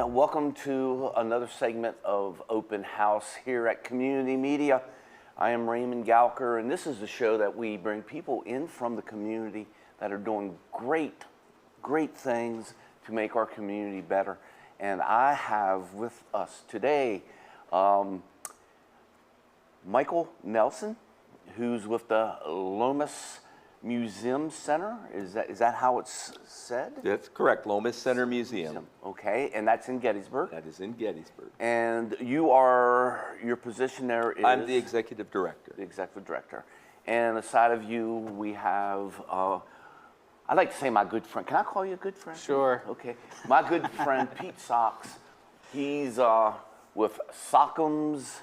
and welcome to another segment of Open House here at Community Media. I am Raymond Gowker, and this is the show that we bring people in from the community that are doing great things to make our community better. And I have with us today Michael Nelson, who's with the Lomas Center. Is that how it's said? That's correct. Lomas Center Museum. Okay, and that's in Gettysburg? That is in Gettysburg. And your position there is? I'm the executive director. The executive director. And aside of you, we have, I'd like to say my good friend. Can I call you a good friend? Sure. Okay. My good friend, Pete Socks. He's with SockEm's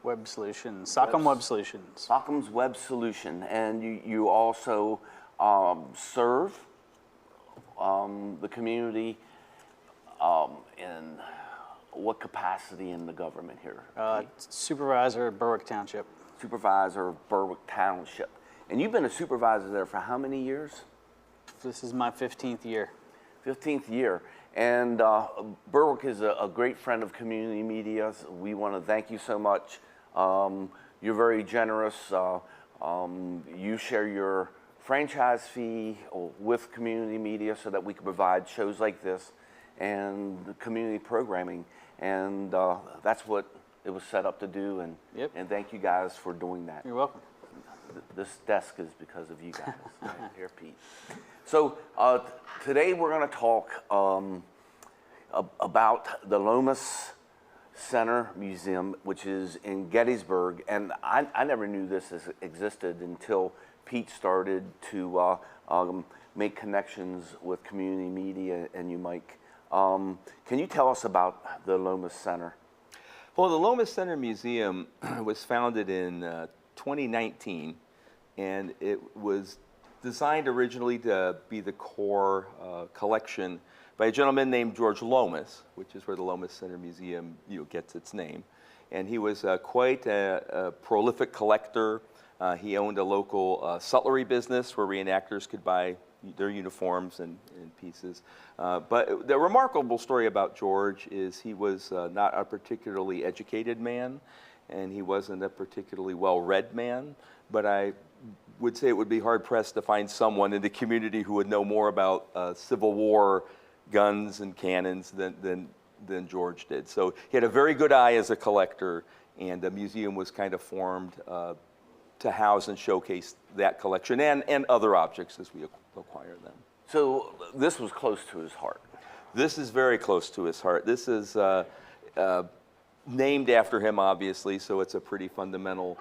Web Solutions, SockEm Web Solutions. SockEm's Web Solution, and you also serve the community in what capacity in the government here? Supervisor at Berwick Township. Supervisor of Berwick Township. And you've been a supervisor there for how many years? This is my 15th year. 15th year. And Berwick is a great friend of Community Media. So we want to thank you so much. You're very generous. You share your franchise fee with Community Media so that we can provide shows like this and community programming. And that's what it was set up to do. And, Yep. and thank you guys for doing that. You're welcome. This desk is because of you guys. Here, Pete. So today we're going to talk about the Lomas Center Museum, which is in Gettysburg, and I never knew this existed until Pete started to make connections with Community Media and you, Mike. Can you tell us about the Lomas Center? Well, the Lomas Center Museum was founded in 2019, and it was designed originally to be the core collection by a gentleman named George Lomas, which is where the Lomas Center Museum gets its name. And he was quite a prolific collector. He owned a local sutlery business where reenactors could buy their uniforms and pieces. But the remarkable story about George is he was not a particularly educated man, and he wasn't a particularly well-read man. But I would say it would be hard-pressed to find someone in the community who would know more about Civil War guns and cannons than George did. So he had a very good eye as a collector, and the museum was kind of formed to house and showcase that collection and other objects as we acquire them. So this was close to his heart. This is very close to his heart. This is named after him, obviously, so it's a pretty fundamental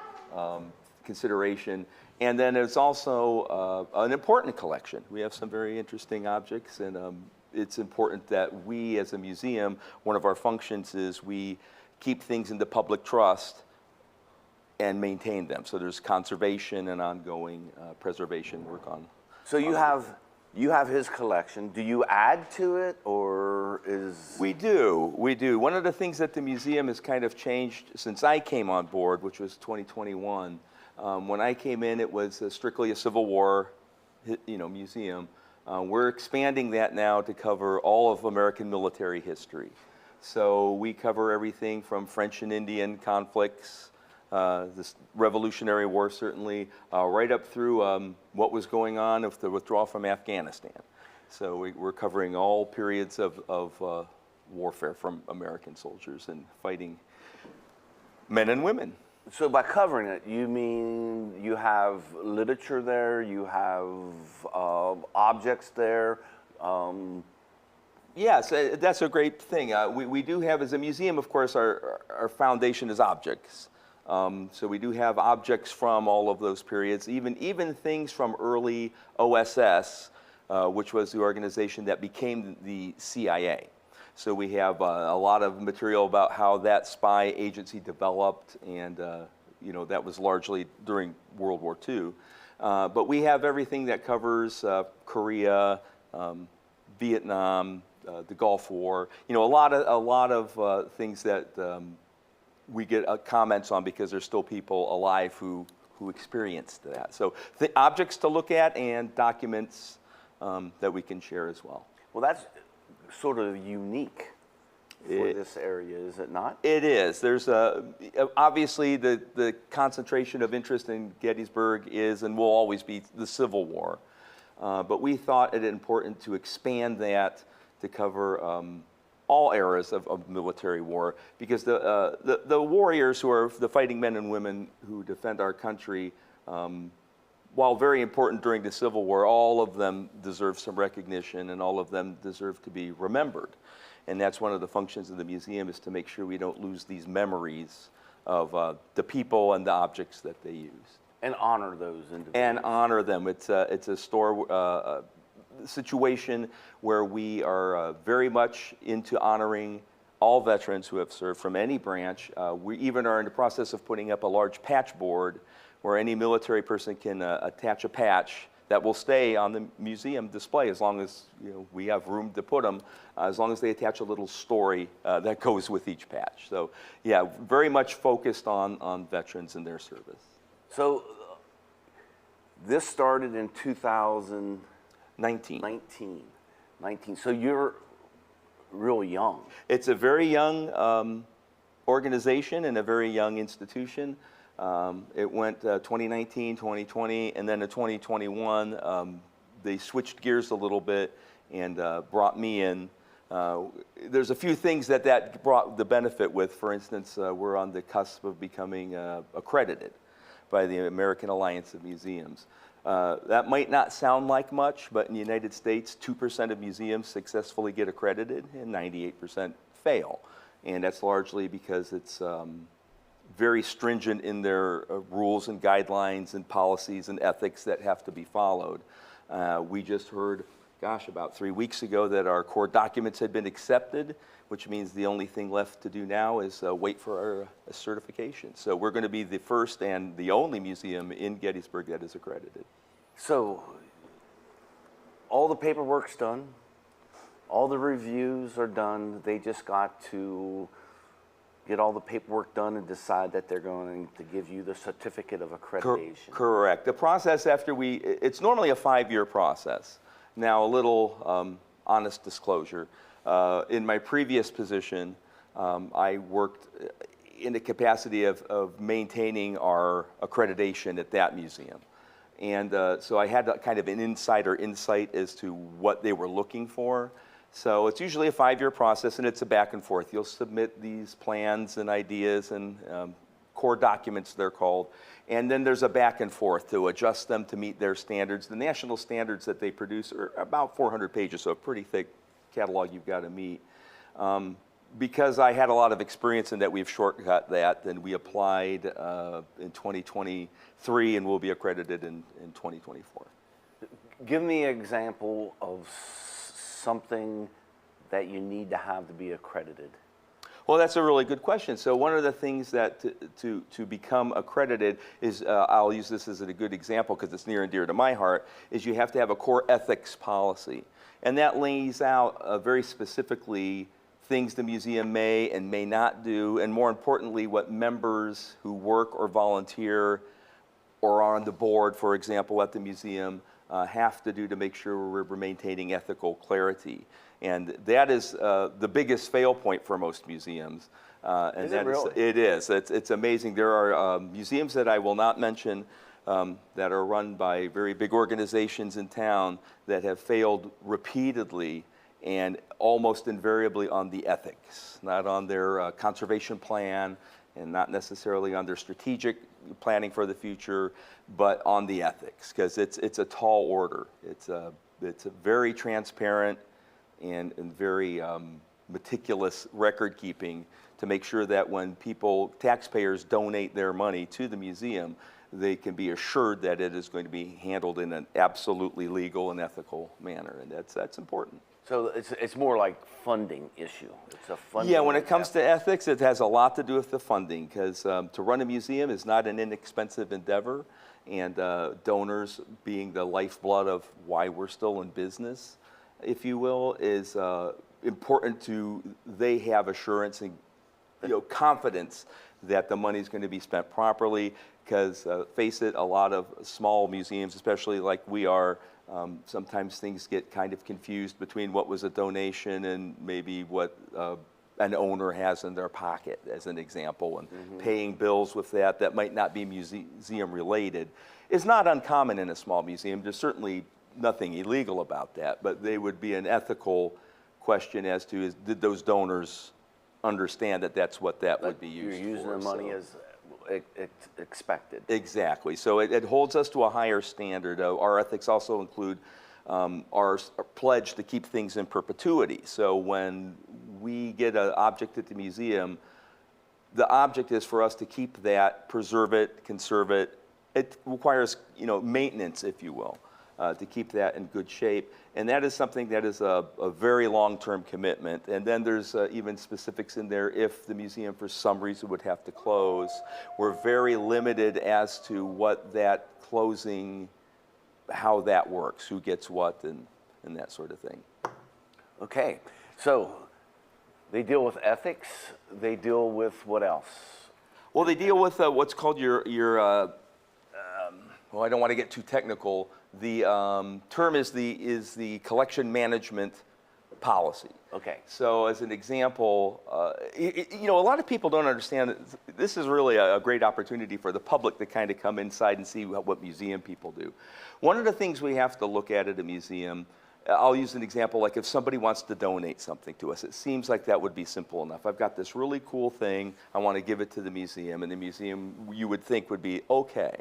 consideration. And then it's also an important collection. We have some very interesting objects, and it's important that we, as a museum, one of our functions is we keep things in the public trust and maintain them. So there's conservation and ongoing preservation work on. So you have his collection. Do you add to it, or is... We do. One of the things that the museum has kind of changed since I came on board, which was 2021, when I came in, it was strictly a Civil War museum. We're expanding that now to cover all of American military history. So we cover everything from French and Indian conflicts, this Revolutionary War certainly, right up through what was going on with the withdrawal from Afghanistan. So we're covering all periods of warfare from American soldiers and fighting men and women. So by covering it, you mean you have literature there, you have objects there? Yes, that's a great thing. We do have, as a museum, of course, our foundation is objects. So we do have objects from all of those periods, even things from early OSS, which was the organization that became the CIA. So we have a lot of material about how that spy agency developed, and that was largely during World War II. But we have everything that covers Korea, Vietnam, the Gulf War. A lot of things that we get comments on because there's still people alive who experienced that. So the objects to look at and documents that we can share as well. Well, that's sort of unique for this area, is it not? It is. There's obviously the concentration of interest in Gettysburg is and will always be the Civil War. But we thought it important to expand that to cover all eras of military war, because the warriors who are the fighting men and women who defend our country, while very important during the Civil War, all of them deserve some recognition and all of them deserve to be remembered. And that's one of the functions of the museum, is to make sure we don't lose these memories of the people and the objects that they used. And honor those individuals. And honor them. It's a situation where we are very much into honoring all veterans who have served from any branch. We even are in the process of putting up a large patch board where any military person can attach a patch that will stay on the museum display as long as we have room to put them, as long as they attach a little story that goes with each patch. So yeah, very much focused on veterans and their service. So this started in 2019. 19. So you're real young. It's a very young organization and a very young institution. It went 2019, 2020, and then in 2021, they switched gears a little bit and brought me in. There's a few things that brought the benefit with. For instance, we're on the cusp of becoming accredited by the American Alliance of Museums. That might not sound like much, but in the United States, 2% of museums successfully get accredited and 98% fail. And that's largely because it's very stringent in their rules and guidelines and policies and ethics that have to be followed. We just heard, about 3 weeks ago that our core documents had been accepted, which means the only thing left to do now is wait for our certification. So we're going to be the first and the only museum in Gettysburg that is accredited. So all the paperwork's done, all the reviews are done, they just got to get all the paperwork done and decide that they're going to give you the certificate of accreditation. Correct. The process it's normally a 5-year process. Now, a little honest disclosure. In my previous position, I worked in the capacity of maintaining our accreditation at that museum. And so I had kind of an insider insight as to what they were looking for. So it's usually a 5-year process, and it's a back and forth. You'll submit these plans and ideas and core documents, they're called, and then there's a back and forth to adjust them to meet their standards. The national standards that they produce are about 400 pages, so a pretty thick catalog you've got to meet. Because I had a lot of experience in that, we've shortcut that, and we applied in 2023, and we'll be accredited in 2024. Give me an example of something that you need to have to be accredited. Well, that's a really good question. So one of the things that to become accredited is, I'll use this as a good example because it's near and dear to my heart, is you have to have a core ethics policy. And that lays out very specifically things the museum may and may not do, and more importantly, what members who work or volunteer or are on the board, for example, at the museum, have to do to make sure we're maintaining ethical clarity. And that is the biggest fail point for most museums. And Is it really? It is. It's amazing. There are museums that I will not mention that are run by very big organizations in town that have failed repeatedly and almost invariably on the ethics, not on their conservation plan and not necessarily on their strategic planning for the future, but on the ethics, because it's a tall order. It's a very transparent and very meticulous record keeping to make sure that when taxpayers donate their money to the museum, they can be assured that it is going to be handled in an absolutely legal and ethical manner, and that's important. So it's more like funding issue. It's a funding. Yeah, when it comes to ethics, it has a lot to do with the funding, because to run a museum is not an inexpensive endeavor, and donors being the lifeblood of why we're still in business, if you will, is important they have assurance and confidence that the money is going to be spent properly, because face it, a lot of small museums, especially like we are, sometimes things get kind of confused between what was a donation and maybe what an owner has in their pocket, as an example, and paying bills with that might not be museum related, is not uncommon in a small museum. There's certainly nothing illegal about that, but they would be an ethical question as to did those donors understand that that's what that would be used for. You're using the money as expected. Exactly. So it holds us to a higher standard. Our ethics also include our pledge to keep things in perpetuity. So when we get an object at the museum, the object is for us to keep that, preserve it, conserve it. It requires, maintenance, if you will, to keep that in good shape. And that is something that is a very long-term commitment. And then there's even specifics in there if the museum for some reason would have to close. We're very limited as to what that closing, how that works, who gets what, and that sort of thing. Okay, so they deal with ethics. They deal with what else? Well, they deal with what's called your well, I don't want to get too technical. The term is the collection management policy. Okay. So as an example, a lot of people don't understand that this is really a great opportunity for the public to kind of come inside and see what museum people do. One of the things we have to look at a museum, I'll use an example, like if somebody wants to donate something to us, it seems like that would be simple enough. I've got this really cool thing, I want to give it to the museum, and the museum you would think would be okay.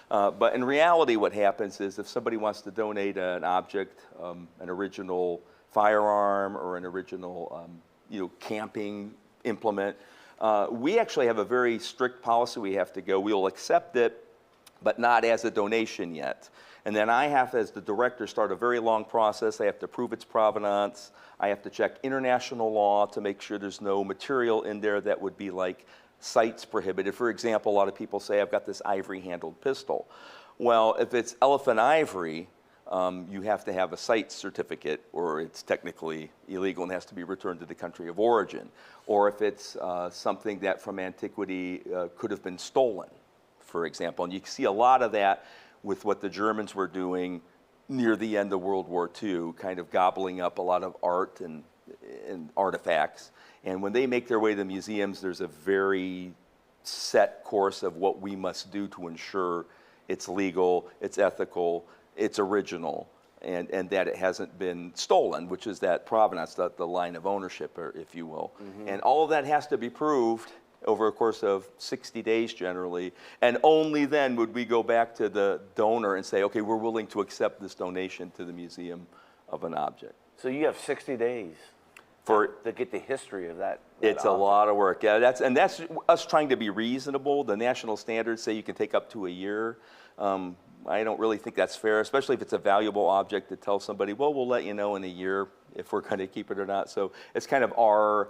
But in reality what happens is if somebody wants to donate an object, an original firearm or an original camping implement, we actually have a very strict policy we have to go. We'll accept it, but not as a donation yet. And then I have, as the director, start a very long process. I have to prove its provenance. I have to check international law to make sure there's no material in there that would be like sites prohibited. For example, a lot of people say, I've got this ivory-handled pistol. Well, if it's elephant ivory, you have to have a site certificate, or it's technically illegal and has to be returned to the country of origin. Or if it's something that from antiquity could have been stolen, for example. And you see a lot of that with what the Germans were doing near the end of World War II, kind of gobbling up a lot of art and artifacts. And when they make their way to museums, there's a very set course of what we must do to ensure it's legal, it's ethical, it's original, and that it hasn't been stolen, which is that provenance, the line of ownership, or if you will. Mm-hmm. And all of that has to be proved over a course of 60 days generally, and only then would we go back to the donor and say, okay, we're willing to accept this donation to the museum of an object. So you have 60 days to get the history of that it's object. A lot of work. Yeah, that's us trying to be reasonable. The national standards say you can take up to a year. I don't really think that's fair, especially if it's a valuable object, to tell somebody, well, we'll let you know in a year if we're going to keep it or not. So it's kind of our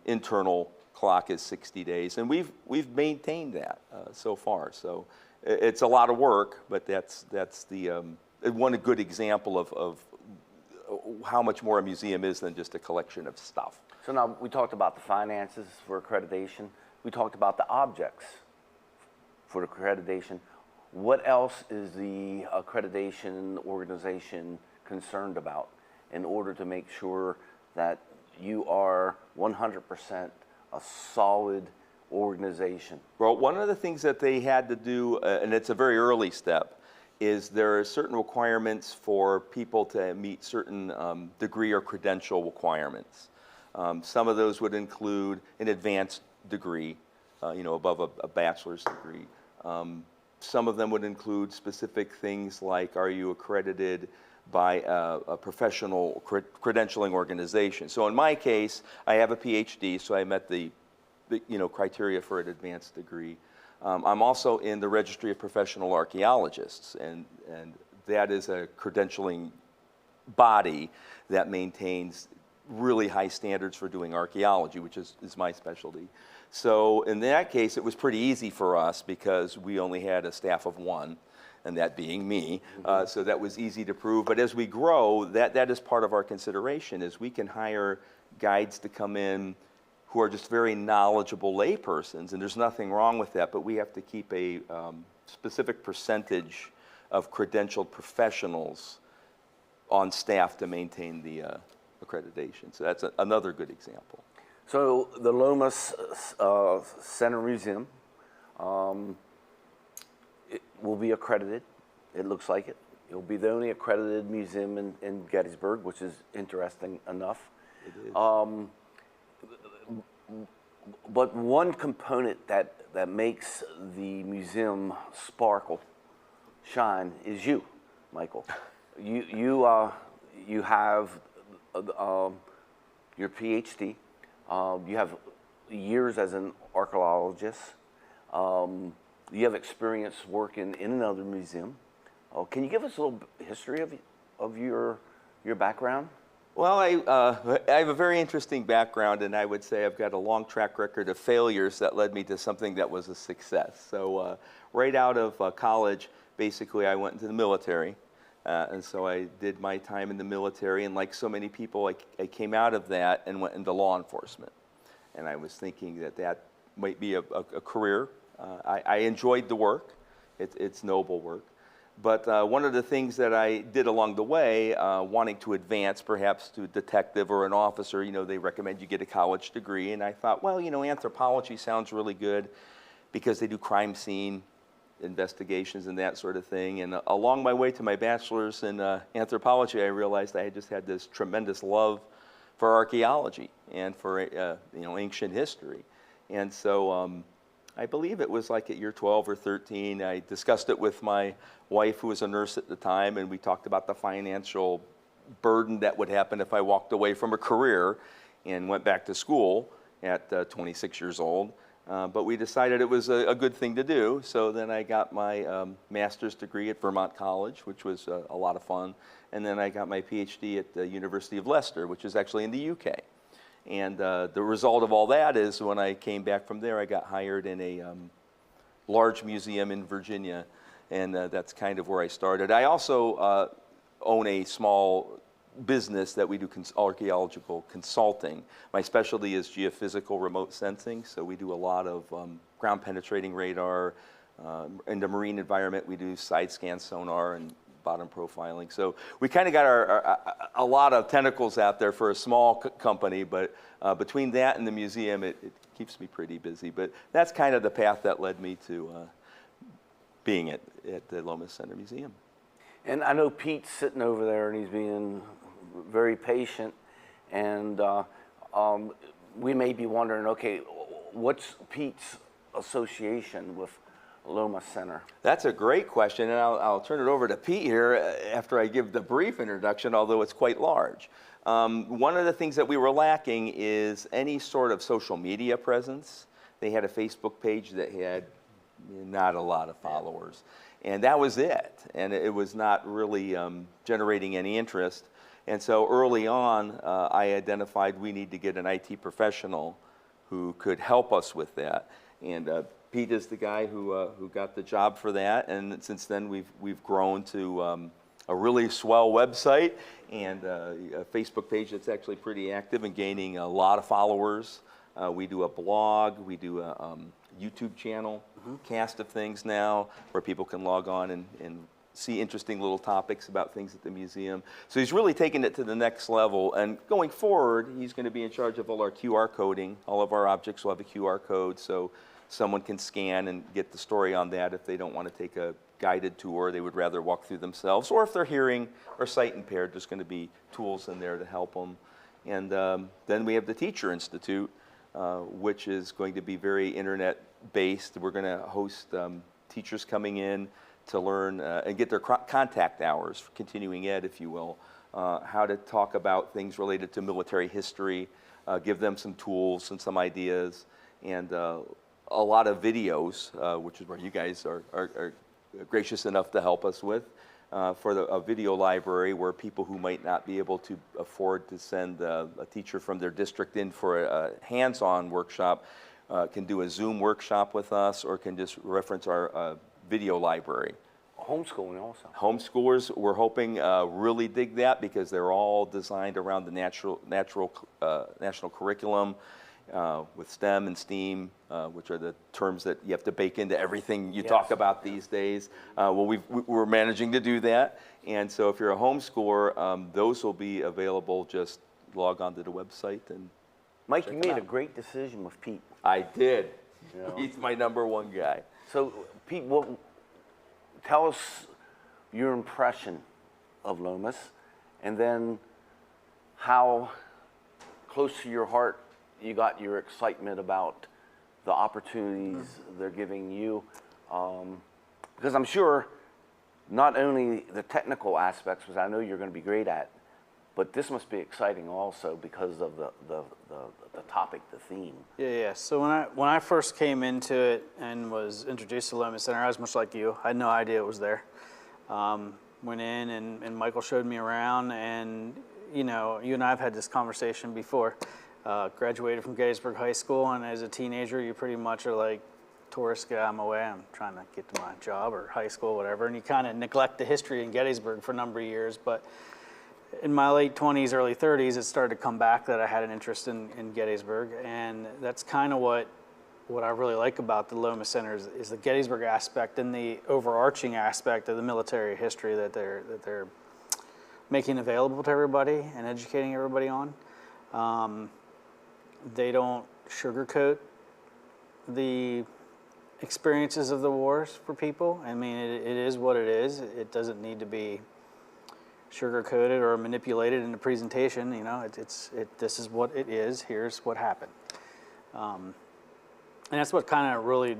internal clock is 60 days, and we've maintained that so far. So it's a lot of work, but that's the one good example of how much more a museum is than just a collection of stuff. So now we talked about the finances for accreditation. We talked about the objects for accreditation. What else is the accreditation organization concerned about in order to make sure that you are 100% a solid organization? Well, one of the things that they had to do, and it's a very early step, is there are certain requirements for people to meet certain degree or credential requirements. Some of those would include an advanced degree, above a bachelor's degree. Some of them would include specific things like, are you accredited by a professional credentialing organization? So in my case, I have a PhD, so I met the criteria for an advanced degree. I'm also in the Registry of Professional Archaeologists, and that is a credentialing body that maintains really high standards for doing archaeology, which is my specialty. So in that case, it was pretty easy for us because we only had a staff of one, and that being me. So that was easy to prove. But as we grow, that is part of our consideration, is we can hire guides to come in who are just very knowledgeable laypersons, and there's nothing wrong with that, but we have to keep a specific percentage of credentialed professionals on staff to maintain the accreditation. So that's another good example. So the Lomas Center Museum, it will be accredited. It looks like it. It'll be the only accredited museum in Gettysburg, which is interesting enough. It is. But one component that makes the museum sparkle, shine, is you, Michael. You have your PhD. You have years as an archaeologist. You have experience working in another museum. Can you give us a little history of your background? Well, I have a very interesting background, and I would say I've got a long track record of failures that led me to something that was a success. So right out of college, basically I went into the military. And so I did my time in the military, and like so many people, I came out of that and went into law enforcement. And I was thinking that might be a career. I enjoyed the work. It's noble work. But one of the things that I did along the way, wanting to advance perhaps to a detective or an officer, they recommend you get a college degree. And I thought, well, anthropology sounds really good because they do crime scene investigations and that sort of thing. And along my way to my bachelor's in anthropology, I realized I had just had this tremendous love for archaeology and for ancient history. And so I believe it was like at year 12 or 13, I discussed it with my wife, who was a nurse at the time, and we talked about the financial burden that would happen if I walked away from a career and went back to school at 26 years old. But we decided it was a good thing to do. So then I got my master's degree at Vermont College, which was a lot of fun. And then I got my PhD at the University of Leicester, which is actually in the UK. And the result of all that is when I came back from there, I got hired in a large museum in Virginia. And that's kind of where I started. I also own a small business that we do archaeological consulting. My specialty is geophysical remote sensing, so we do a lot of ground penetrating radar. In the marine environment, we do side scan sonar and bottom profiling. So we kind of got a lot of tentacles out there for a small company, but between that and the museum, it keeps me pretty busy. But that's kind of the path that led me to being at the Lomas Center Museum. And I know Pete's sitting over there, and he's being very patient. And we may be wondering, okay, what's Pete's association with Lomas Center? That's a great question, and I'll turn it over to Pete here after I give the brief introduction, although it's quite large. One of the things that we were lacking is any sort of social media presence. They had a Facebook page that had not a lot of followers. And that was it. And it was not really generating any interest. And so early on, I identified we need to get an IT professional who could help us with that. And Pete is the guy who got the job for that. And since then, we've grown to a really swell website and a Facebook page that's actually pretty active and gaining a lot of followers. We do a blog, we do a YouTube channel, cast of things now, where people can log on and see interesting little topics about things at the museum. So he's really taken it to the next level. And going forward, he's going to be in charge of all our QR coding. All of our objects will have a QR code, so someone can scan and get the story on that if they don't want to take a guided tour. They would rather walk through themselves. Or if they're hearing or sight impaired, there's going to be tools in there to help them. And then we have the Teacher Institute, which is going to be very internet-based. We're going to host teachers coming in to learn and get their contact hours for continuing ed, if you will, how to talk about things related to military history, give them some tools and some ideas, and a lot of videos, which is where you guys are gracious enough to help us with, for a video library where people who might not be able to afford to send a teacher from their district in for a hands-on workshop can do a Zoom workshop with us, or can just reference our video library. Homeschooling also. Homeschoolers, we're hoping, really dig that because they're all designed around the national curriculum with STEM and STEAM, which are the terms that you have to bake into everything you talk about these days. Well, we're managing to do that. And so if you're a homeschooler, those will be available. Just log on to the website and Mike, check you them made a out. great decision with Pete. I did. Yeah. He's my #1 guy. So, Pete, tell us your impression of Lomas, and then how close to your heart you got your excitement about the opportunities they're giving you. Because I'm sure not only the technical aspects, which I know you're going to be great at, but this must be exciting also because of the topic, the theme. Yeah. So when I first came into it and was introduced to Lomas Center, I was much like you. I had no idea it was there. Went in and Michael showed me around, and you know, you and I have had this conversation before. Graduated from Gettysburg High School, and as a teenager, you pretty much are like, tourists, get out of my way. I'm trying to get to my job or high school, whatever. And you kind of neglect the history in Gettysburg for a number of years. But in my late 20s, early 30s, it started to come back that I had an interest in Gettysburg, and that's kind of what I really like about the Lomas Center is the Gettysburg aspect and the overarching aspect of the military history that they're making available to everybody and educating everybody on. They don't sugarcoat the experiences of the wars for people. I mean, it is what it is. It doesn't need to be sugar-coated or manipulated in the presentation. You know, this is what it is. Here's what happened, and that's what kind of really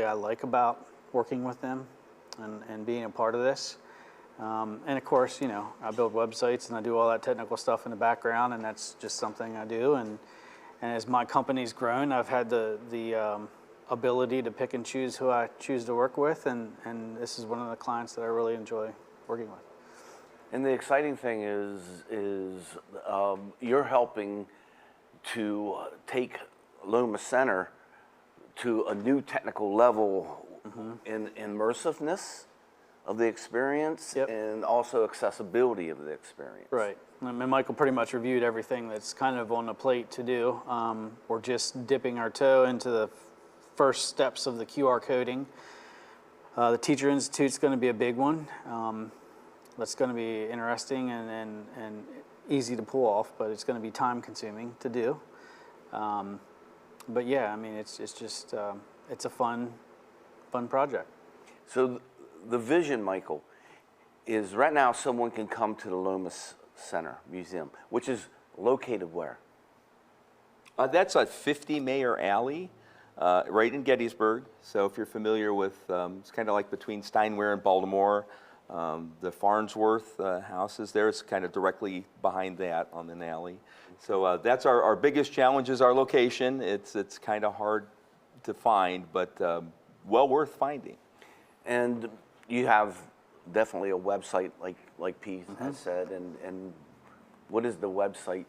I like about working with them and being a part of this. And of course, you know, I build websites and I do all that technical stuff in the background, and that's just something I do. And as my company's grown, I've had the ability to pick and choose who I choose to work with, and this is one of the clients that I really enjoy working with. And the exciting thing is you're helping to take Lomas Center to a new technical level in immersiveness of the experience, Yep. and also accessibility of the experience. Right. I mean, Michael pretty much reviewed everything that's kind of on the plate to do. We're just dipping our toe into the first steps of the QR coding. The Teacher Institute's going to be a big one. That's going to be interesting and easy to pull off, but it's going to be time consuming to do. But yeah, I mean, it's just it's a fun project. So the vision, Michael, is right now someone can come to the Lomas Center Museum, which is located where? That's at 50 Mayor Alley, right in Gettysburg. So if you're familiar with, it's kind of like between Steinware and Baltimore. The Farnsworth house is there. It's kind of directly behind that on an alley. So that's our biggest challenge is our location. It's kind of hard to find, but well worth finding. And you have definitely a website, like Pete has said, and what is the website?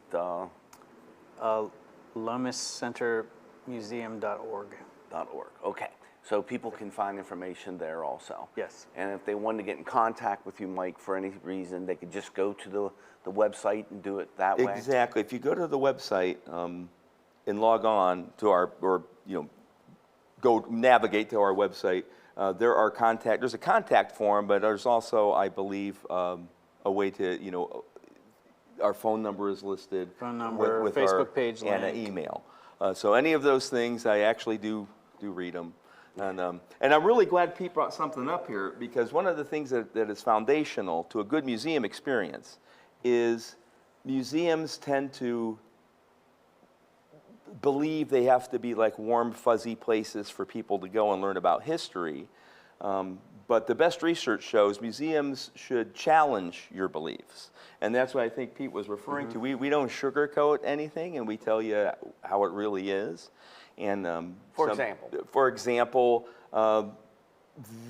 LomasCenterMuseum.org. .org. Okay, so people can find information there also. Yes. And if they wanted to get in contact with you, Mike, for any reason, they could just go to the website and do it that way? Exactly. If you go to the website and log on to our, or go navigate to our website, there's a contact form, but there's also, I believe, a way to, our phone number is listed. Phone number, with Facebook page and an link. email. So any of those things, I actually do read them. And I'm really glad Pete brought something up here, because one of the things that is foundational to a good museum experience is museums tend to believe they have to be like warm, fuzzy places for people to go and learn about history. But the best research shows museums should challenge your beliefs. And that's what I think Pete was referring to. We don't sugarcoat anything, and we tell you how it really is. And For example,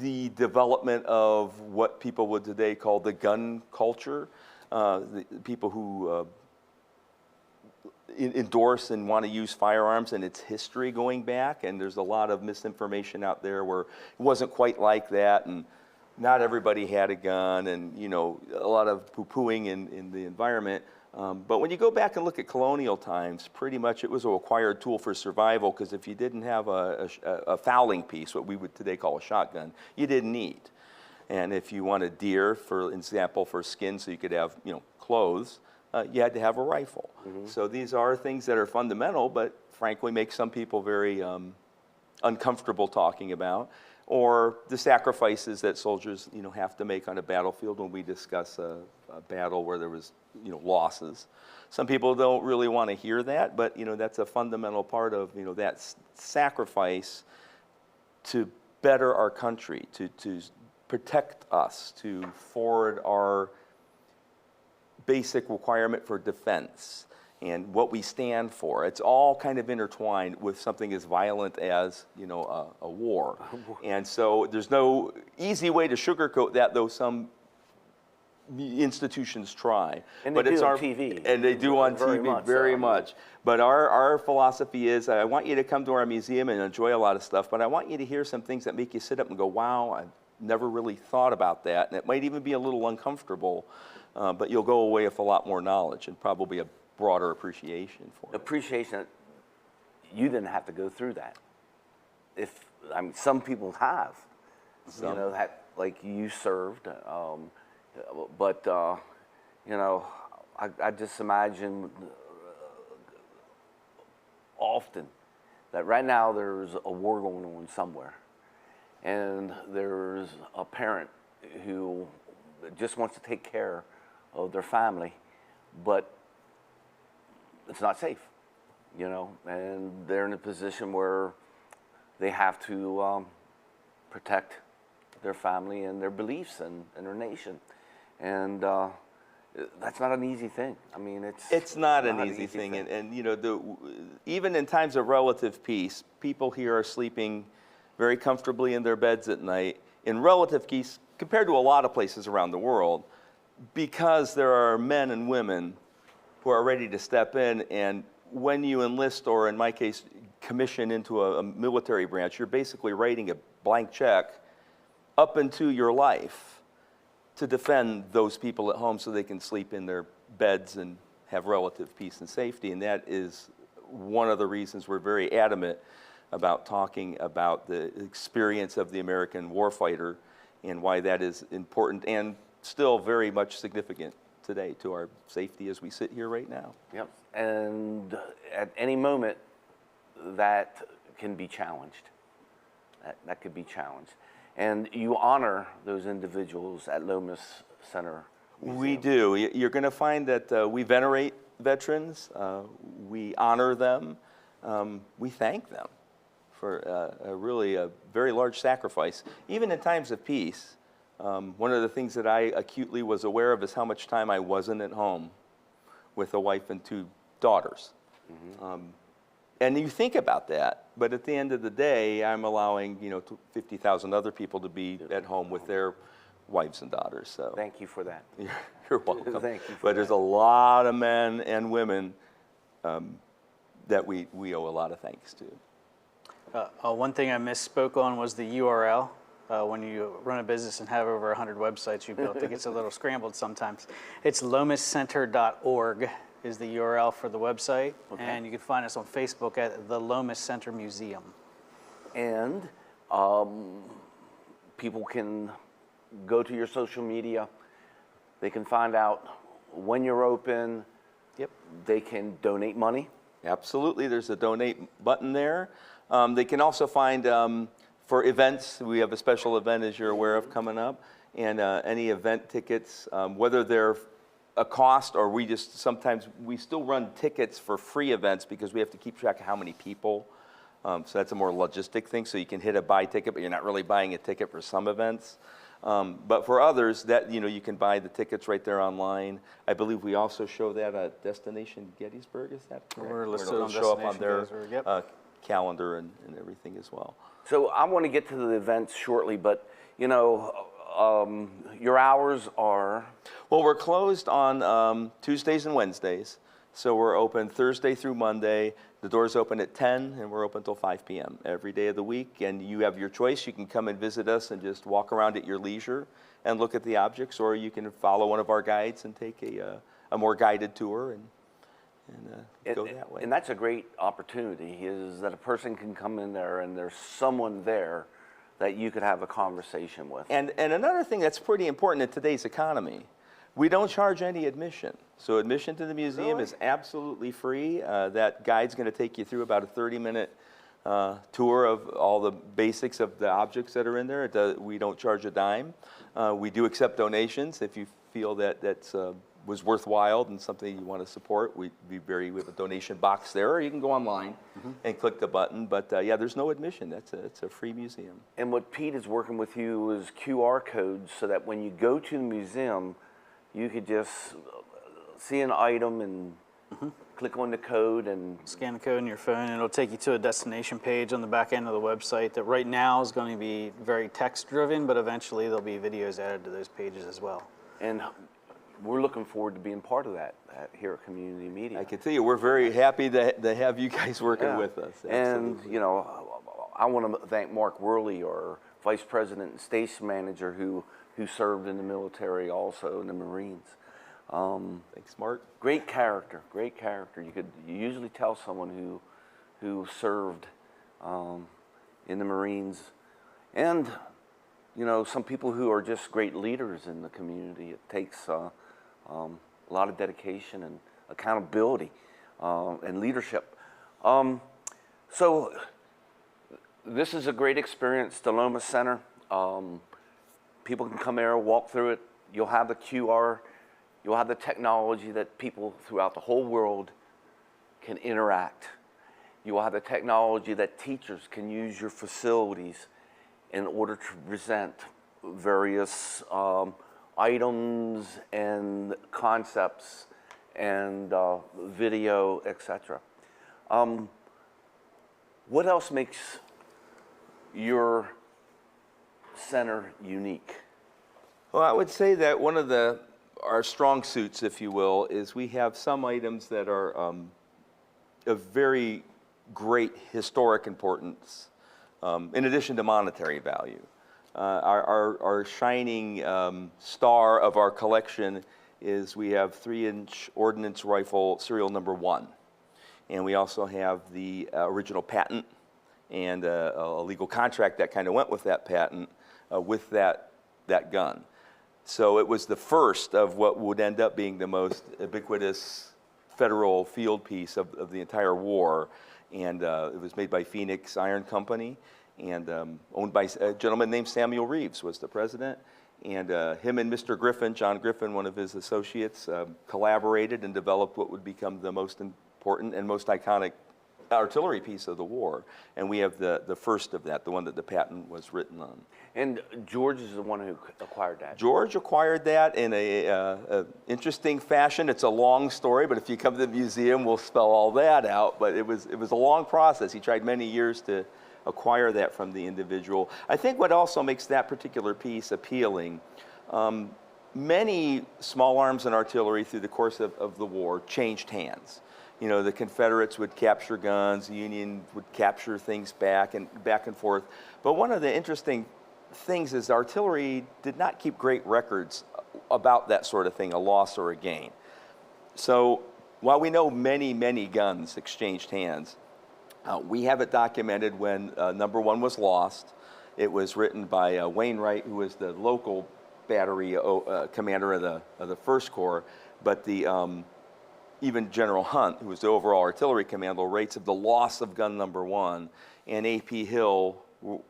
the development of what people would today call the gun culture, the people who endorse and want to use firearms and its history going back, and there's a lot of misinformation out there where it wasn't quite like that, and not everybody had a gun, and a lot of poo-pooing in the environment. But when you go back and look at colonial times, pretty much it was a required tool for survival, because if you didn't have a fowling piece, what we would today call a shotgun, you didn't eat. And if you wanted deer, for example, for skin, so you could have clothes, you had to have a rifle. So these are things that are fundamental, but frankly make some people very uncomfortable talking about, or the sacrifices that soldiers, have to make on a battlefield when we discuss a battle where there was, losses. Some people don't really want to hear that, but, that's a fundamental part of, that sacrifice to better our country, to protect us, to forward our basic requirement for defense and what we stand for. It's all kind of intertwined with something as violent as, a war. And so there's no easy way to sugarcoat that, though some institutions try. And they do on TV. And they do on Very TV, much very so. much. But our philosophy is, I want you to come to our museum and enjoy a lot of stuff, but I want you to hear some things that make you sit up and go, wow, I've never really thought about that. And it might even be a little uncomfortable, but you'll go away with a lot more knowledge and probably a broader appreciation for it. Appreciation that you didn't have to go through that. Some people have, that like you served, but I just imagine often that right now there's a war going on somewhere, and there's a parent who just wants to take care of their family, but it's not safe, and they're in a position where they have to protect their family and their beliefs and their nation. And that's not an easy thing. It's not an easy thing. And even in times of relative peace, people here are sleeping very comfortably in their beds at night in relative peace compared to a lot of places around the world, because there are men and women who are ready to step in. And when you enlist, or in my case, commission into a military branch, you're basically writing a blank check up into your life to defend those people at home so they can sleep in their beds and have relative peace and safety. And that is one of the reasons we're very adamant about talking about the experience of the American warfighter and why that is important and still very much significant today to our safety as we sit here right now. Yep. And at any moment, that can be challenged. That could be challenged. And you honor those individuals at Lomas Center Museum. We do. You're going to find that we venerate veterans. We honor them. We thank them for a very large sacrifice. Even in times of peace, one of the things that I acutely was aware of is how much time I wasn't at home with a wife and 2 daughters. And you think about that, but at the end of the day, I'm allowing 50,000 other people to be at home with their wives and daughters. So Thank you for that. you're welcome. Thank you for But there's a lot of men and women that we owe a lot of thanks to. One thing I misspoke on was the URL. When you run a business and have over 100 websites you built, it gets a little scrambled sometimes. It's lomascenter.org is the URL for the website, and you can find us on Facebook at the Lomas Center Museum. And people can go to your social media. They can find out when you're open. Yep. They can donate money. Absolutely, there's a donate button there. They can also find, for events, we have a special event, as you're aware of, coming up, and any event tickets, whether they're a cost or sometimes we still run tickets for free events because we have to keep track of how many people. So that's a more logistic thing. So you can hit a buy ticket, but you're not really buying a ticket for some events. But for others, that you can buy the tickets right there online. I believe we also show that at Destination Gettysburg. Is that correct? We're listed It'll on show up on Destination their Gettysburg, yep. calendar and everything as well. So I want to get to the events shortly, but your hours are? Well, we're closed on Tuesdays and Wednesdays. So we're open Thursday through Monday. The doors open at 10 and we're open till 5 p.m. every day of the week. And you have your choice. You can come and visit us and just walk around at your leisure and look at the objects, or you can follow one of our guides and take a more guided tour and go that way. And that's a great opportunity, is that a person can come in there and there's someone there that you could have a conversation with. And another thing that's pretty important in today's economy, We don't charge any admission. So admission to the museum is absolutely free. That guide's going to take you through about a 30-minute tour of all the basics of the objects that are in there. We don't charge a dime. We do accept donations if you feel that that's was worthwhile and something you want to support. We have a donation box there, or you can go online and click the button. But yeah, there's no admission. It's a free museum. And what Pete is working with you is QR codes, so that when you go to the museum, you could just see an item and click on the code and Scan the code in your phone, and it'll take you to a destination page on the back end of the website that right now is going to be very text-driven, but eventually there'll be videos added to those pages as well. and we're looking forward to being part of that here at Community Media. I can tell you, we're very happy to have you guys working with us. And, Absolutely. you know, I want to thank Mark Worley, our Vice President and Station Manager, who served in the military also, in the Marines. Thanks, Mark. Great character, great character. You usually tell someone who served in the Marines, and you know, some people who are just great leaders in the community. It takes a lot of dedication and accountability and leadership. So this is a great experience, the Lomas Center. People can come there, walk through it. You'll have the QR. You'll have the technology that people throughout the whole world can interact. You will have the technology that teachers can use your facilities in order to present various items and concepts and video, etc. What else makes your center unique? Well, I would say that one of our strong suits, if you will, is we have some items that are of very great historic importance, in addition to monetary value. Our shining star of our collection is we have 3-inch ordnance rifle serial number 1. And we also have the original patent and a legal contract that kind of went with that patent with that gun. So it was the first of what would end up being the most ubiquitous federal field piece of the entire war. And it was made by Phoenix Iron Company and owned by a gentleman named Samuel Reeves was the president. And him and Mr. Griffin, John Griffin, one of his associates, collaborated and developed what would become the most important and most iconic artillery piece of the war. And we have the first of that, the one that the patent was written on. And George is the one who acquired that. George acquired that in a interesting fashion. It's a long story, but if you come to the museum, we'll spell all that out. But it was a long process. He tried many years to acquire that from the individual. I think what also makes that particular piece appealing, many small arms and artillery through the course of the war changed hands. You know, the Confederates would capture guns, the Union would capture things back and forth. But one of the interesting things is artillery did not keep great records about that sort of thing, a loss or a gain. So while we know many, many guns exchanged hands, we have it documented when number 1 was lost. It was written by Wainwright, who was the local battery commander of the First Corps, but even General Hunt, who was the overall artillery commander, writes of the loss of gun number 1, and A.P. Hill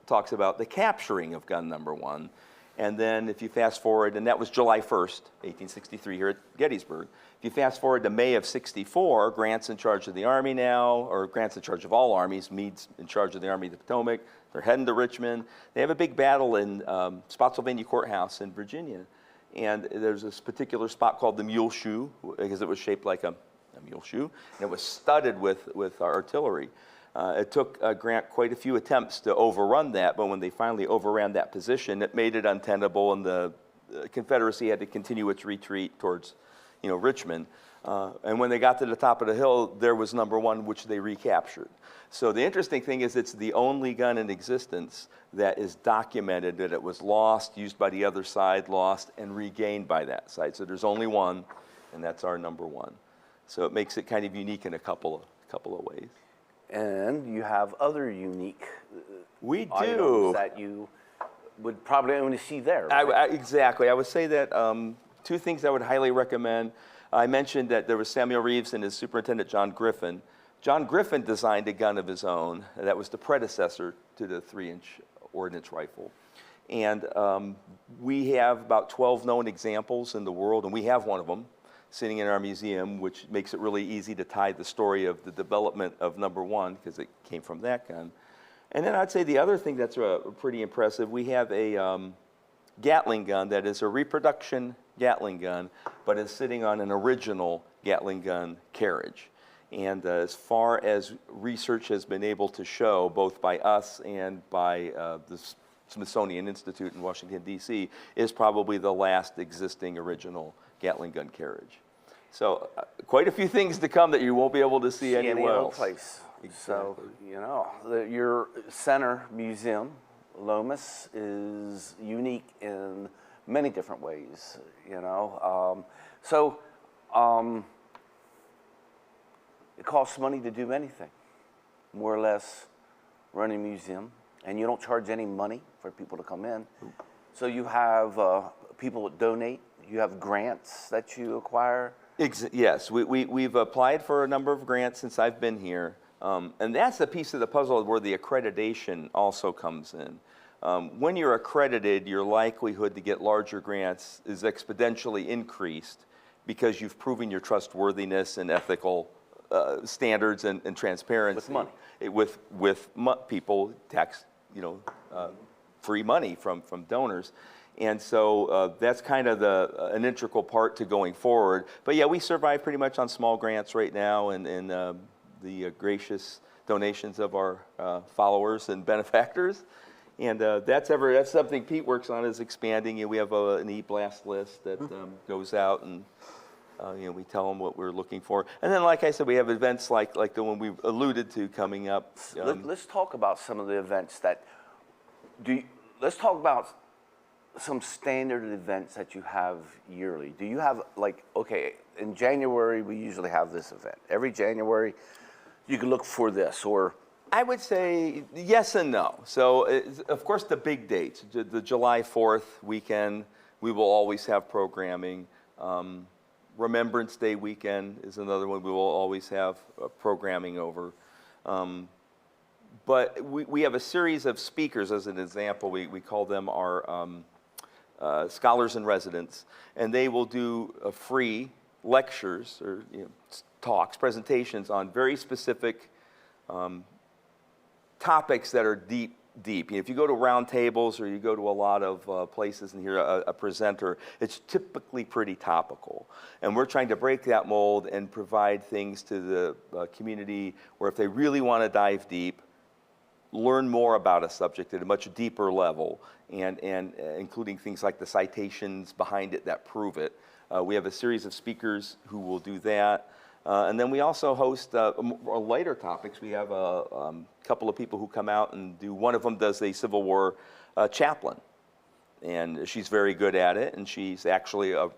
talks about the capturing of gun number 1. And then if you fast forward, and that was July 1st, 1863 here at Gettysburg. If you fast forward to May of 64, Grant's in charge of the Army now, or Grant's in charge of all armies, Meade's in charge of the Army of the Potomac. They're heading to Richmond. They have a big battle in Spotsylvania Courthouse in Virginia. And there's this particular spot called the Mule Shoe, because it was shaped like a mule shoe, and it was studded with artillery. It took Grant quite a few attempts to overrun that, but when they finally overran that position, it made it untenable, and the Confederacy had to continue its retreat towards, Richmond. And when they got to the top of the hill, there was number 1, which they recaptured. So the interesting thing is it's the only gun in existence that is documented that it was lost, used by the other side, lost, and regained by that side. So there's only one, and that's our number 1. So it makes it kind of unique in a couple of ways. And you have other unique items that you would probably only see there. Right? Exactly. I would say that two things I would highly recommend. I mentioned that there was Samuel Reeves and his superintendent, John Griffin. John Griffin designed a gun of his own that was the predecessor to the 3-inch ordnance rifle. And we have about 12 known examples in the world, and we have one of them sitting in our museum, which makes it really easy to tie the story of the development of number one, because it came from that gun. And then I'd say the other thing that's pretty impressive, we have a Gatling gun that is a reproduction Gatling gun, but is sitting on an original Gatling gun carriage. And as far as research has been able to show, both by us and by the Smithsonian Institute in Washington, D.C., is probably the last existing original Gatling gun carriage. So quite a few things to come that you won't be able to see anywhere else. Place. Exactly. So, you know, your center museum, Lomas, is unique in many different ways, you know. It costs money to do anything, more or less, run a museum, and you don't charge any money for people to come in. So you have people that donate, you have grants that you acquire. Yes, we've applied for a number of grants since I've been here. And that's the piece of the puzzle where the accreditation also comes in. When you're accredited, your likelihood to get larger grants is exponentially increased because you've proven your trustworthiness and ethical standards and transparency. With money. With people, tax, free money from donors. And so that's kind of an integral part to going forward. But yeah, we survive pretty much on small grants right now and the gracious donations of our followers and benefactors. And that's something Pete works on, is expanding. We have an e-blast list that goes out, and we tell them what we're looking for. And then, like I said, we have events like the one we alluded to coming up. Let's talk about some of the events let's talk about some standard events that you have yearly. Do you have, in January, we usually have this event. Every January, you can look for this, or... I would say yes and no. So, of course, the big dates, the July 4th weekend, we will always have programming. Remembrance Day weekend is another one we will always have programming over. But we have a series of speakers, as an example. We call them our scholars in residence, and they will do free lectures or talks, presentations on very specific topics that are deep. If you go to round tables or you go to a lot of places and hear a presenter, it's typically pretty topical. And we're trying to break that mold and provide things to the community where if they really want to dive deep, learn more about a subject at a much deeper level, and including things like the citations behind it that prove it. We have a series of speakers who will do that. And then we also host lighter topics. We have a couple of people who come out and do, one of them does a Civil War chaplain. And she's very good at it, and she's actually a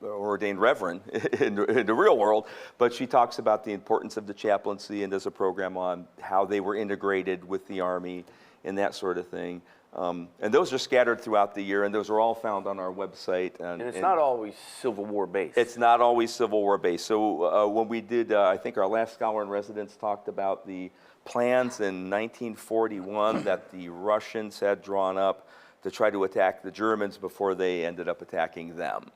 ordained reverend in the real world, but she talks about the importance of the chaplaincy and does a program on how they were integrated with the Army and that sort of thing. And those are scattered throughout the year, and those are all found on our website. And it's not always Civil War based. It's not always Civil War based. So when we did, I think our last scholar in residence talked about the plans in 1941 that the Russians had drawn up to try to attack the Germans before they ended up attacking them.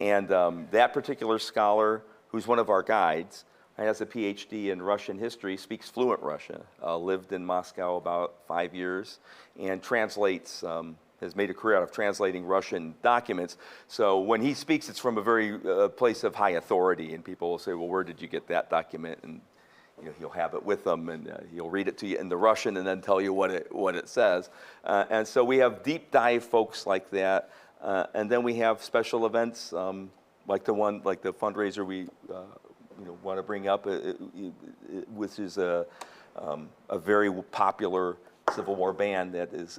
And that particular scholar, who's one of our guides, has a PhD in Russian history, speaks fluent Russian, lived in Moscow about 5 years, and translates, has made a career out of translating Russian documents. So when he speaks, it's from a very place of high authority, and people will say, well, where did you get that document? And he'll have it with him, and he'll read it to you in the Russian and then tell you what it says. And so we have deep dive folks like that. And then we have special events like the fundraiser we want to bring up, which is a very popular Civil War band that is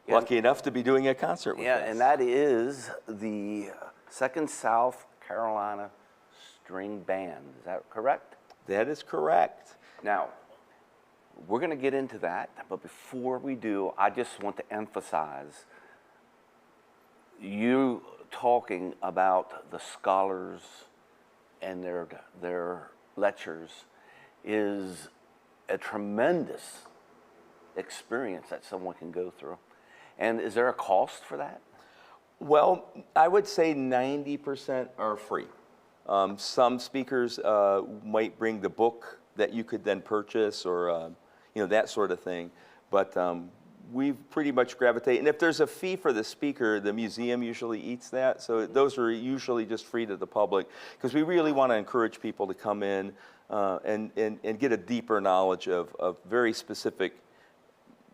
lucky enough to be doing a concert with us. And that is the 2nd South Carolina String Band. Is that correct? That is correct. Now, we're going to get into that, but before we do, I just want to emphasize, you talking about the scholars and their lectures is a tremendous experience that someone can go through. And is there a cost for that? Well, I would say 90% are free. Some speakers might bring the book that you could then purchase, or that sort of thing. But we've pretty much gravitate. And if there's a fee for the speaker, the museum usually eats that. So those are usually just free to the public, because we really want to encourage people to come in and get a deeper knowledge of very specific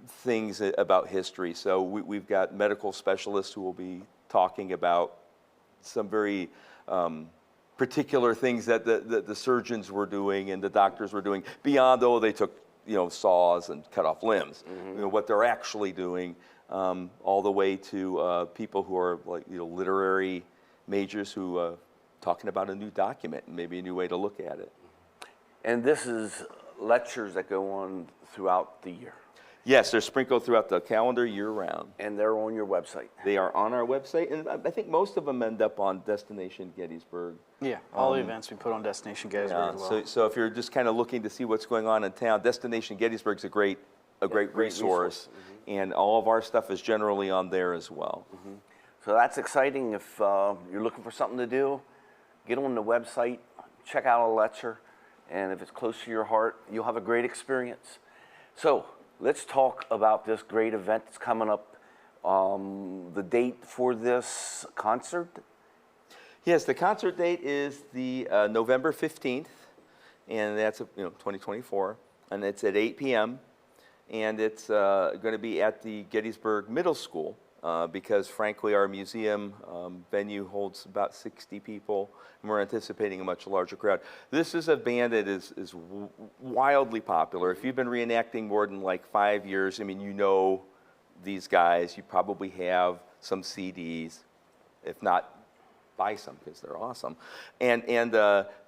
things about history. So we've got medical specialists who will be talking about some very particular things that the surgeons were doing and the doctors were doing beyond, they took saws and cut off limbs. What they're actually doing, all the way to people who are like literary majors who talking about a new document and maybe a new way to look at it. And this is lectures that go on throughout the year. Yes, they're sprinkled throughout the calendar year-round. And they're on your website. They are on our website, and I think most of them end up on Destination Gettysburg. Yeah, all the events we put on Destination Gettysburg as well. So if you're just kind of looking to see what's going on in town, Destination Gettysburg is a great resource. And all of our stuff is generally on there as well. So that's exciting. If you're looking for something to do, get on the website, check out a lecture, and if it's close to your heart, you'll have a great experience. So let's talk about this great event that's coming up. The date for this concert? Yes, the concert date is the November 15th, and that's 2024, and it's at 8 p.m. And it's going to be at the Gettysburg Middle School, because frankly our museum venue holds about 60 people, and we're anticipating a much larger crowd. This is a band that is wildly popular. If you've been reenacting more than like 5 years, I mean, these guys, you probably have some CDs, if not, buy some because they're awesome. And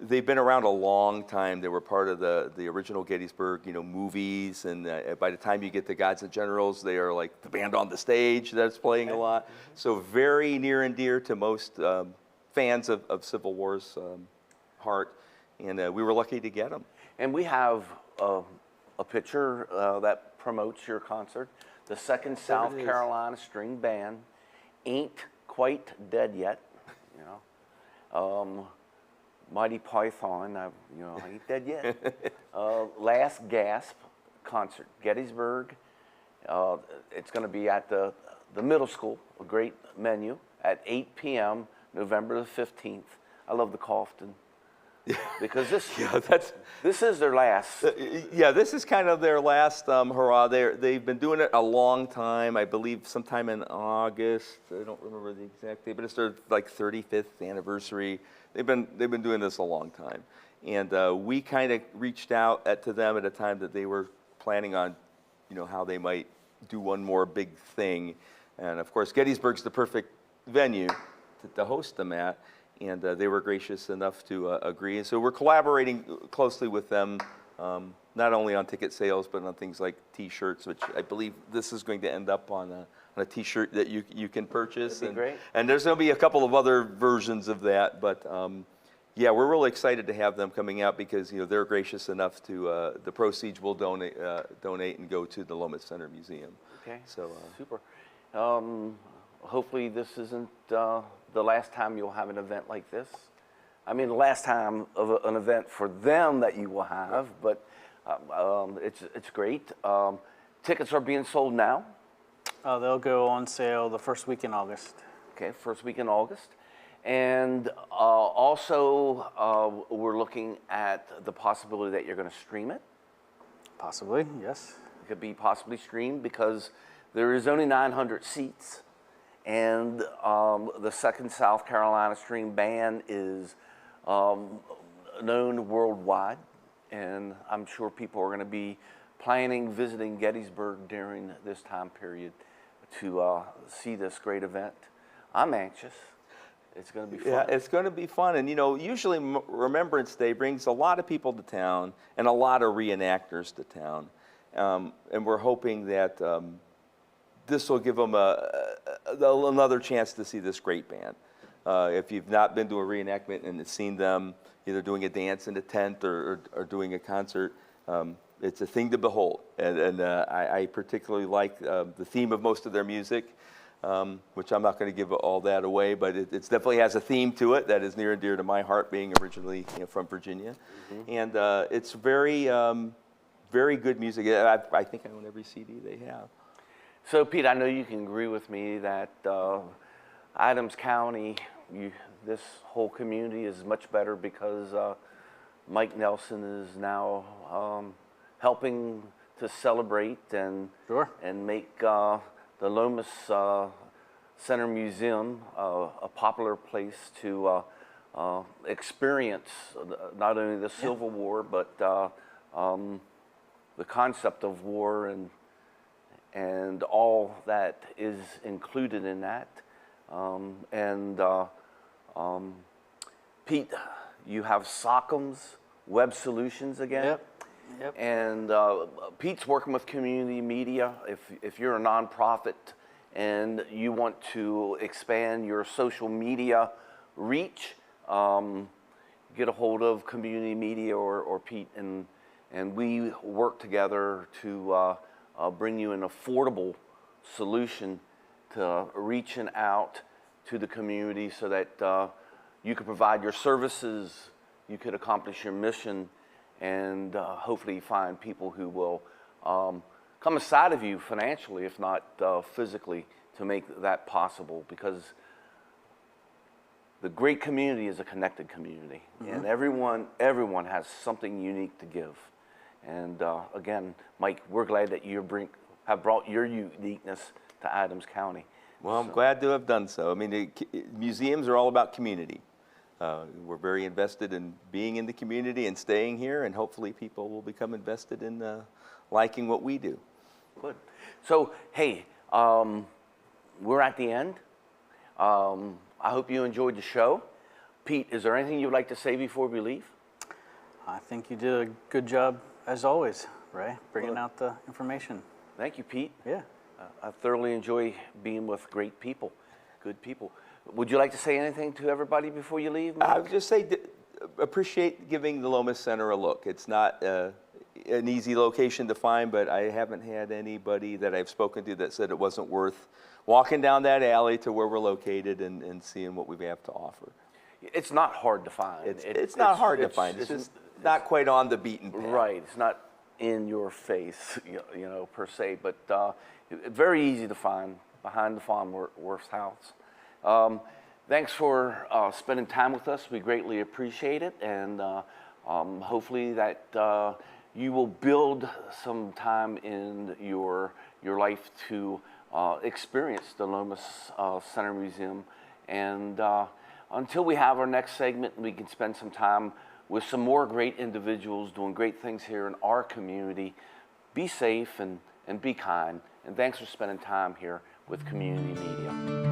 they've been around a long time. They were part of the original Gettysburg, movies. And by the time you get to Gods and Generals, they are like the band on the stage that's playing a lot. So very near and dear to most fans of Civil War's heart. And we were lucky to get them. And we have a picture that promotes your concert. The Second South Carolina String Band ain't quite dead yet. Mighty Python, I ain't dead yet. Last Gasp concert, Gettysburg. It's going to be at the middle school, a great menu, at 8 p.m., November the 15th. I love the Crofton. Because this is their last. This is kind of their last hurrah. They've been doing it a long time. I believe sometime in August. I don't remember the exact date, but it's their like 35th anniversary. They've been doing this a long time, and we kind of reached out to them at a time that they were planning on, how they might do one more big thing, and of course Gettysburg's the perfect venue to host them at. And they were gracious enough to agree. And so we're collaborating closely with them, not only on ticket sales, but on things like T-shirts, which I believe this is going to end up on a T-shirt that you can purchase. That'd be great. And there's going to be a couple of other versions of that. But we're really excited to have them coming out because they're gracious enough to the proceeds will donate and go to the Lomas Center Museum. Okay. So super. Hopefully this isn't the last time you'll have an event like this. I mean, the last time of an event for them that you will have, but it's great. Tickets are being sold now. They'll go on sale the first week in August. Okay, first week in August. And also, we're looking at the possibility that you're going to stream it. Possibly, yes. It could be possibly streamed because there is only 900 seats. And the Second South Carolina String Band is known worldwide, and I'm sure people are going to be planning visiting Gettysburg during this time period to see this great event. I'm anxious. It's going to be fun. Yeah, it's going to be fun. And, usually Remembrance Day brings a lot of people to town and a lot of reenactors to town. And we're hoping that this will give them another chance to see this great band. If you've not been to a reenactment and seen them either doing a dance in a tent or doing a concert, it's a thing to behold. And I particularly like the theme of most of their music, which I'm not going to give all that away, but it definitely has a theme to it that is near and dear to my heart, being originally from Virginia. Mm-hmm. And it's very, very good music. I think I own every CD they have. So, Pete, I know you can agree with me that Adams County, this whole community is much better because Mike Nelson is now helping to celebrate and Sure. and make the Lomas Center Museum a popular place to experience not only the Civil War but the concept of war and all that is included in that. Pete, you have SockEm's Web Solutions again. Yep. Yep. And Pete's working with community media. If you're a nonprofit and you want to expand your social media reach, get a hold of community media or Pete, and we work together to bring you an affordable solution to reaching out to the community so that you could provide your services, you could accomplish your mission, and hopefully find people who will come aside of you financially, if not physically, to make that possible. Because the great community is a connected community, mm-hmm. and everyone has something unique to give. And again, Mike, we're glad that you have brought your uniqueness to Adams County. Well, I'm glad to have done so. I mean, museums are all about community. We're very invested in being in the community and staying here, and hopefully people will become invested in liking what we do. Good. So, hey, we're at the end. I hope you enjoyed the show. Pete, is there anything you'd like to say before we leave? I think you did a good job, as always, Ray, bringing out the information. Thank you, Pete. Yeah. I thoroughly enjoy being with great people, good people. Would you like to say anything to everybody before you leave, Mike? I would just say appreciate giving the Lomas Center a look. It's not an easy location to find, but I haven't had anybody that I've spoken to that said it wasn't worth walking down that alley to where we're located and seeing what we have to offer. It's not hard to find. It's not hard to find. It's just not quite on the beaten path. Right. It's not in your face, per se, but very easy to find behind the Farnworth's house. Thanks for spending time with us. We greatly appreciate it, and hopefully that you will build some time in your life to experience the Lomas Center Museum. And until we have our next segment, we can spend some time with some more great individuals doing great things here in our community. Be safe and be kind. And thanks for spending time here with Community Media.